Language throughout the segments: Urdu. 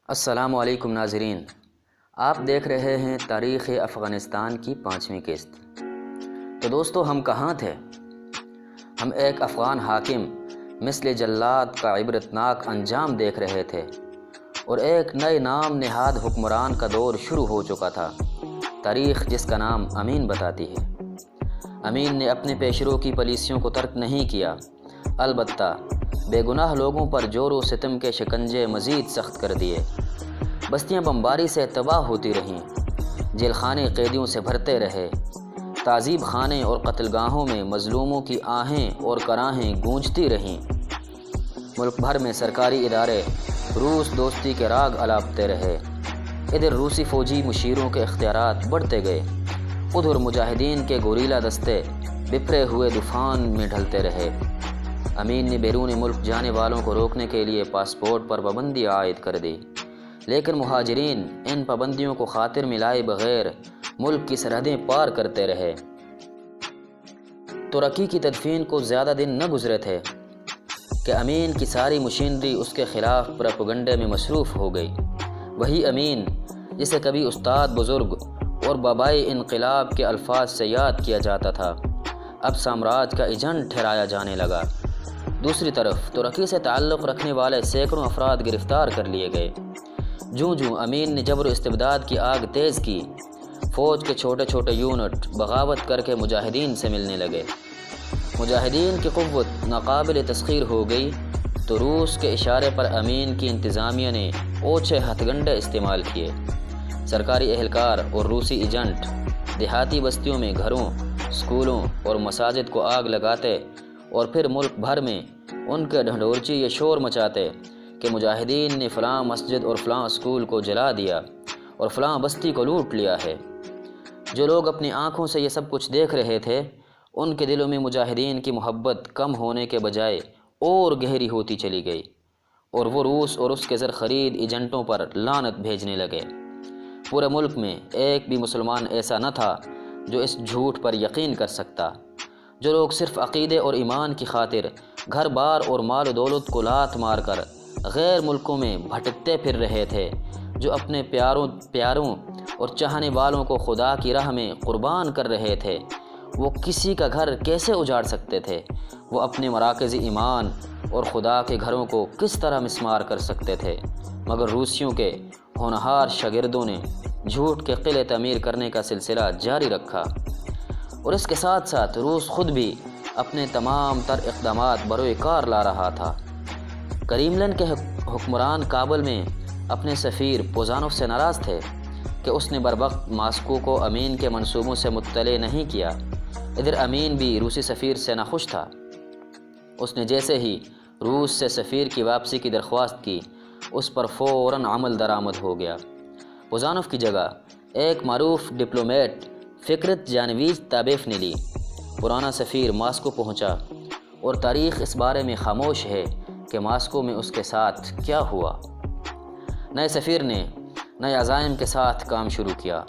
السلام علیکم ناظرین، آپ دیکھ رہے ہیں تاریخ افغانستان کی 5ویں قسط۔ تو دوستو، ہم کہاں تھے؟ ہم ایک افغان حاکم مثل جلاد کا عبرتناک انجام دیکھ رہے تھے اور ایک نئے نام نہاد حکمران کا دور شروع ہو چکا تھا، تاریخ جس کا نام امین بتاتی ہے۔ امین نے اپنے پیشرو کی پالیسیوں کو ترک نہیں کیا، البتہ بے گناہ لوگوں پر جور و ستم کے شکنجے مزید سخت کر دیے۔ بستیاں بمباری سے تباہ ہوتی رہیں، جیل خانے قیدیوں سے بھرتے رہے، تعذیب خانے اور قتل گاہوں میں مظلوموں کی آہیں اور کراہیں گونجتی رہیں۔ ملک بھر میں سرکاری ادارے روس دوستی کے راگ الاپتے رہے۔ ادھر روسی فوجی مشیروں کے اختیارات بڑھتے گئے، ادھر مجاہدین کے گوریلا دستے بپھرے ہوئے طوفان میں ڈھلتے رہے۔ امین نے بیرون ملک جانے والوں کو روکنے کے لیے پاسپورٹ پر پابندی عائد کر دی، لیکن مہاجرین ان پابندیوں کو خاطر میں لائے بغیر ملک کی سرحدیں پار کرتے رہے۔ ترکی کی تدفین کو زیادہ دن نہ گزرے تھے کہ امین کی ساری مشینری اس کے خلاف پروپیگنڈے میں مصروف ہو گئی۔ وہی امین جسے کبھی استاد بزرگ اور بابائے انقلاب کے الفاظ سے یاد کیا جاتا تھا، اب سامراج کا ایجنٹ ٹھہرایا جانے لگا۔ دوسری طرف ترکی سے تعلق رکھنے والے سینکڑوں افراد گرفتار کر لیے گئے۔ جوں جوں امین نے جبر و استبداد کی آگ تیز کی، فوج کے چھوٹے چھوٹے یونٹ بغاوت کر کے مجاہدین سے ملنے لگے۔ مجاہدین کی قوت ناقابل تسخیر ہو گئی تو روس کے اشارے پر امین کی انتظامیہ نے اوچھے ہتھ گنڈے استعمال کیے۔ سرکاری اہلکار اور روسی ایجنٹ دیہاتی بستیوں میں گھروں، اسکولوں اور مساجد کو آگ لگاتے اور پھر ملک بھر میں ان کے ڈھنڈورچی یہ شور مچاتے کہ مجاہدین نے فلاں مسجد اور فلاں اسکول کو جلا دیا اور فلاں بستی کو لوٹ لیا ہے۔ جو لوگ اپنی آنکھوں سے یہ سب کچھ دیکھ رہے تھے، ان کے دلوں میں مجاہدین کی محبت کم ہونے کے بجائے اور گہری ہوتی چلی گئی، اور وہ روس اور اس کے زر خرید ایجنٹوں پر لعنت بھیجنے لگے۔ پورے ملک میں ایک بھی مسلمان ایسا نہ تھا جو اس جھوٹ پر یقین کر سکتا۔ جو لوگ صرف عقیدے اور ایمان کی خاطر گھر بار اور مال و دولت کو لات مار کر غیر ملکوں میں بھٹکتے پھر رہے تھے، جو اپنے پیاروں اور چاہنے والوں کو خدا کی راہ میں قربان کر رہے تھے، وہ کسی کا گھر کیسے اجاڑ سکتے تھے؟ وہ اپنے مراکز ایمان اور خدا کے گھروں کو کس طرح مسمار کر سکتے تھے؟ مگر روسیوں کے ہونہار شاگردوں نے جھوٹ کے قلعے تعمیر کرنے کا سلسلہ جاری رکھا، اور اس کے ساتھ ساتھ روس خود بھی اپنے تمام تر اقدامات بروئے کار لا رہا تھا۔ کریملن کے حکمران کابل میں اپنے سفیر پوزانوف سے ناراض تھے کہ اس نے بروقت ماسکو کو امین کے منصوبوں سے مطلع نہیں کیا۔ ادھر امین بھی روسی سفیر سے ناخوش تھا۔ اس نے جیسے ہی روس سے سفیر کی واپسی کی درخواست کی، اس پر فوراً عمل درآمد ہو گیا۔ پوزانوف کی جگہ ایک معروف ڈپلومیٹ فکرت جانویز تابیف نے لی۔ پرانا سفیر ماسکو پہنچا اور تاریخ اس بارے میں خاموش ہے کہ ماسکو میں اس کے ساتھ کیا ہوا۔ نئے سفیر نے نئے عزائم کے ساتھ کام شروع کیا۔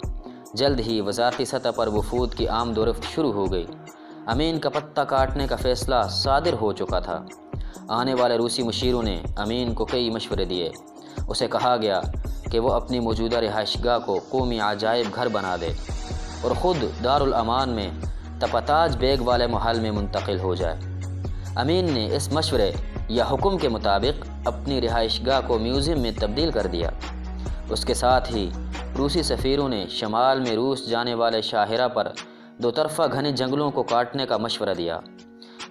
جلد ہی وزارتی سطح پر وفود کی آمد و رفت شروع ہو گئی۔ امین کا پتہ کاٹنے کا فیصلہ صادر ہو چکا تھا۔ آنے والے روسی مشیروں نے امین کو کئی مشورے دیے۔ اسے کہا گیا کہ وہ اپنی موجودہ رہائش گاہ کو قومی عجائب گھر بنا دے اور خود دارالامان میں تپتاج بیگ والے محل میں منتقل ہو جائے۔ امین نے اس مشورے یا حکم کے مطابق اپنی رہائش گاہ کو میوزیم میں تبدیل کر دیا۔ اس کے ساتھ ہی روسی سفیروں نے شمال میں روس جانے والے شاہراہ پر دو طرفہ گھنے جنگلوں کو کاٹنے کا مشورہ دیا۔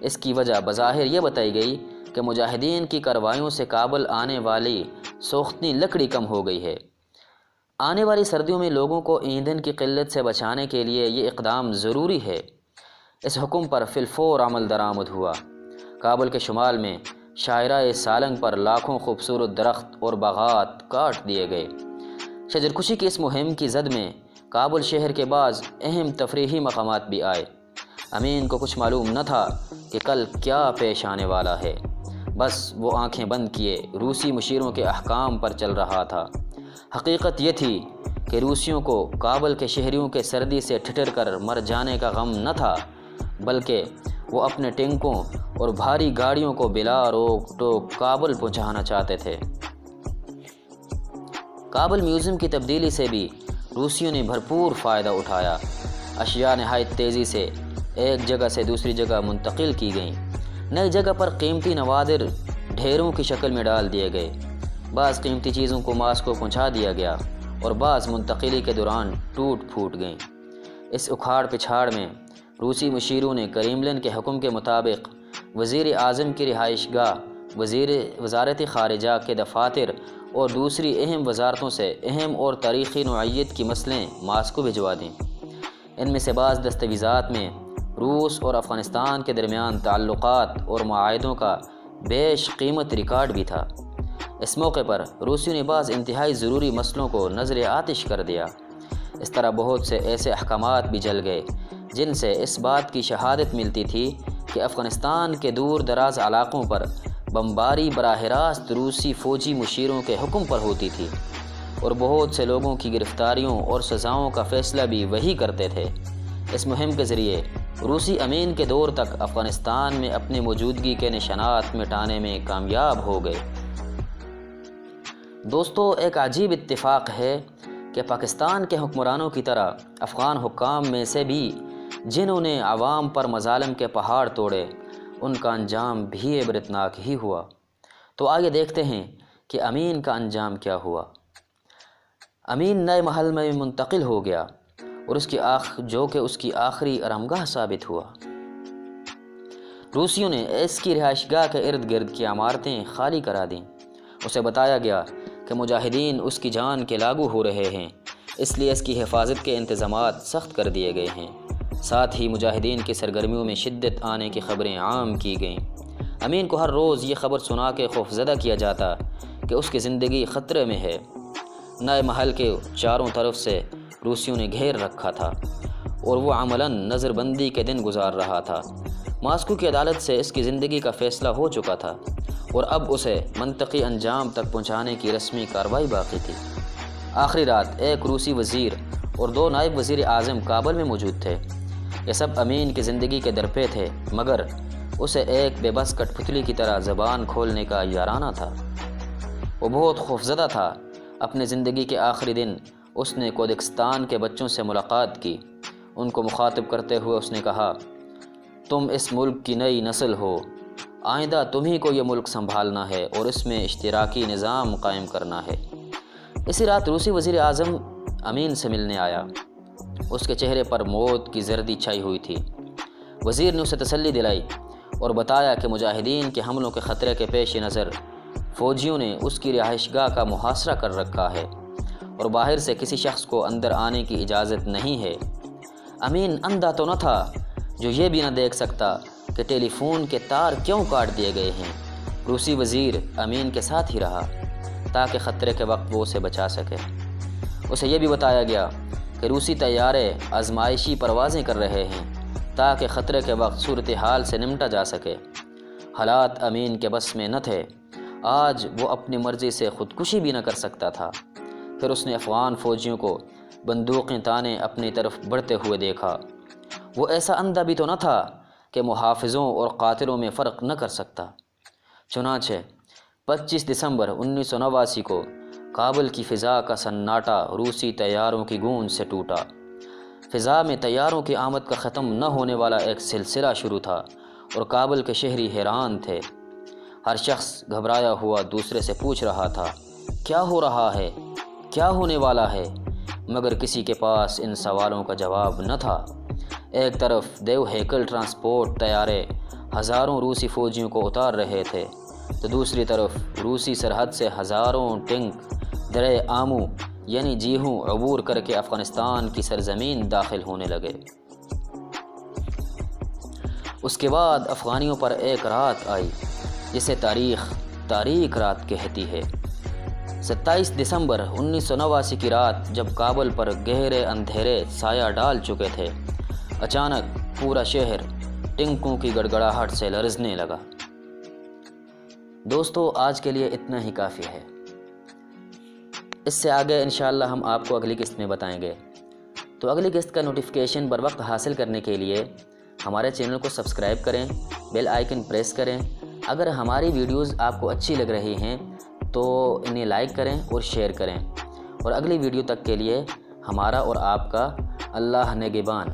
اس کی وجہ بظاہر یہ بتائی گئی کہ مجاہدین کی کارروائیوں سے کابل آنے والی سوختنی لکڑی کم ہو گئی ہے۔ آنے والی سردیوں میں لوگوں کو ایندھن کی قلت سے بچانے کے لیے یہ اقدام ضروری ہے۔ اس حکم پر فی الفور عمل درآمد ہوا۔ کابل کے شمال میں شاہراہ سالنگ پر لاکھوں خوبصورت درخت اور باغات کاٹ دیے گئے۔ شجرکشی کی اس مہم کی زد میں کابل شہر کے بعض اہم تفریحی مقامات بھی آئے۔ امین کو کچھ معلوم نہ تھا کہ کل کیا پیش آنے والا ہے، بس وہ آنکھیں بند کیے روسی مشیروں کے احکام پر چل رہا تھا۔ حقیقت یہ تھی کہ روسیوں کو کابل کے شہریوں کے سردی سے ٹھٹر کر مر جانے کا غم نہ تھا، بلکہ وہ اپنے ٹینکوں اور بھاری گاڑیوں کو بلا روک ٹوک کابل پہنچانا چاہتے تھے۔ کابل میوزیم کی تبدیلی سے بھی روسیوں نے بھرپور فائدہ اٹھایا۔ اشیاء نہایت تیزی سے ایک جگہ سے دوسری جگہ منتقل کی گئیں۔ نئی جگہ پر قیمتی نوادر ڈھیروں کی شکل میں ڈال دیے گئے۔ بعض قیمتی چیزوں کو ماسکو پہنچا دیا گیا اور بعض منتقلی کے دوران ٹوٹ پھوٹ گئیں۔ اس اکھاڑ پچھاڑ میں روسی مشیروں نے کریملن کے حکم کے مطابق وزیر اعظم کی رہائش گاہ، وزارت خارجہ کے دفاتر اور دوسری اہم وزارتوں سے اہم اور تاریخی نوعیت کی مسئلیں ماسکو بھجوا دیں۔ ان میں سے بعض دستاویزات میں روس اور افغانستان کے درمیان تعلقات اور معاہدوں کا بیش قیمت ریکارڈ بھی تھا۔ اس موقع پر روسیوں نے بعض انتہائی ضروری مسئلوں کو نظر آتش کر دیا۔ اس طرح بہت سے ایسے احکامات بھی جل گئے جن سے اس بات کی شہادت ملتی تھی کہ افغانستان کے دور دراز علاقوں پر بمباری براہ راست روسی فوجی مشیروں کے حکم پر ہوتی تھی اور بہت سے لوگوں کی گرفتاریوں اور سزاؤں کا فیصلہ بھی وہی کرتے تھے۔ اس مہم کے ذریعے روسی امین کے دور تک افغانستان میں اپنی موجودگی کے نشانات مٹانے میں کامیاب ہو گئے۔ دوستو، ایک عجیب اتفاق ہے کہ پاکستان کے حکمرانوں کی طرح افغان حکام میں سے بھی جنہوں نے عوام پر مظالم کے پہاڑ توڑے، ان کا انجام بھی عبرتناک ہی ہوا۔ تو آئیے دیکھتے ہیں کہ امین کا انجام کیا ہوا۔ امین نئے محل میں منتقل ہو گیا اور جو کہ اس کی آخری آرامگاہ ثابت ہوا۔ روسیوں نے اس کی رہائش گاہ کے ارد گرد کی عمارتیں خالی کرا دیں۔ اسے بتایا گیا کہ مجاہدین اس کی جان کے لاگو ہو رہے ہیں، اس لیے اس کی حفاظت کے انتظامات سخت کر دیے گئے ہیں۔ ساتھ ہی مجاہدین کی سرگرمیوں میں شدت آنے کی خبریں عام کی گئیں۔ امین کو ہر روز یہ خبر سنا کے خوفزدہ کیا جاتا کہ اس کی زندگی خطرے میں ہے۔ نئے محل کے چاروں طرف سے روسیوں نے گھیر رکھا تھا اور وہ عملاً نظر بندی کے دن گزار رہا تھا۔ ماسکو کی عدالت سے اس کی زندگی کا فیصلہ ہو چکا تھا اور اب اسے منطقی انجام تک پہنچانے کی رسمی کارروائی باقی تھی۔ آخری رات ایک روسی وزیر اور 2 نائب وزیر اعظم کابل میں موجود تھے۔ یہ سب امین کی زندگی کے درپے تھے، مگر اسے ایک بے بس کٹ پتلی کی طرح زبان کھولنے کا یارانہ تھا۔ وہ بہت خوفزدہ تھا۔ اپنے زندگی کے آخری دن اس نے کوزاکستان کے بچوں سے ملاقات کی۔ ان کو مخاطب کرتے ہوئے اس نے کہا، تم اس ملک کی نئی نسل ہو، آئندہ تمہیں کو یہ ملک سنبھالنا ہے اور اس میں اشتراکی نظام قائم کرنا ہے۔ اسی رات روسی وزیر اعظم امین سے ملنے آیا۔ اس کے چہرے پر موت کی زردی چھائی ہوئی تھی۔ وزیر نے اسے تسلی دلائی اور بتایا کہ مجاہدین کے حملوں کے خطرے کے پیش نظر فوجیوں نے اس کی رہائش گاہ کا محاصرہ کر رکھا ہے اور باہر سے کسی شخص کو اندر آنے کی اجازت نہیں ہے۔ امین اندھا تو نہ تھا جو یہ بھی نہ دیکھ سکتا کہ ٹیلی فون کے تار کیوں کاٹ دیے گئے ہیں۔ روسی وزیر امین کے ساتھ ہی رہا تاکہ خطرے کے وقت وہ اسے بچا سکے۔ اسے یہ بھی بتایا گیا کہ روسی طیارے آزمائشی پروازیں کر رہے ہیں تاکہ خطرے کے وقت صورتحال سے نمٹا جا سکے۔ حالات امین کے بس میں نہ تھے۔ آج وہ اپنی مرضی سے خودکشی بھی نہ کر سکتا تھا۔ پھر اس نے افغان فوجیوں کو بندوقیں تانے اپنی طرف بڑھتے ہوئے دیکھا۔ وہ ایسا اندھا بھی تو نہ تھا کہ محافظوں اور قاتلوں میں فرق نہ کر سکتا۔ چنانچہ 25 دسمبر 1989 کو کابل کی فضا کا سناٹا روسی طیاروں کی گونج سے ٹوٹا۔ فضا میں طیاروں کی آمد کا ختم نہ ہونے والا ایک سلسلہ شروع تھا اور کابل کے شہری حیران تھے۔ ہر شخص گھبرایا ہوا دوسرے سے پوچھ رہا تھا، کیا ہو رہا ہے؟ کیا ہونے والا ہے؟ مگر کسی کے پاس ان سوالوں کا جواب نہ تھا۔ ایک طرف دیو ہیکل ٹرانسپورٹ طیارے ہزاروں روسی فوجیوں کو اتار رہے تھے تو دوسری طرف روسی سرحد سے ہزاروں ٹینک درے آمو یعنی جیہوں عبور کر کے افغانستان کی سرزمین داخل ہونے لگے۔ اس کے بعد افغانیوں پر ایک رات آئی جسے تاریخ رات کہتی ہے۔ 27 دسمبر 1989 کی رات جب کابل پر گہرے اندھیرے سایہ ڈال چکے تھے، اچانک پورا شہر ٹنکوں کی گڑگڑاہٹ سے لرزنے لگا۔ دوستو، آج کے لیے اتنا ہی کافی ہے۔ اس سے آگے انشاءاللہ ہم آپ کو اگلی قسط میں بتائیں گے۔ تو اگلی قسط کا نوٹیفیکیشن بر وقت حاصل کرنے کے لیے ہمارے چینل کو سبسکرائب کریں، بیل آئیکن پریس کریں۔ اگر ہماری ویڈیوز آپ کو اچھی لگ رہی ہیں تو انہیں لائک کریں اور شیئر کریں اور اگلی ویڈیو تک کے لیے ہمارا اور آپ کا اللہ نگہبان۔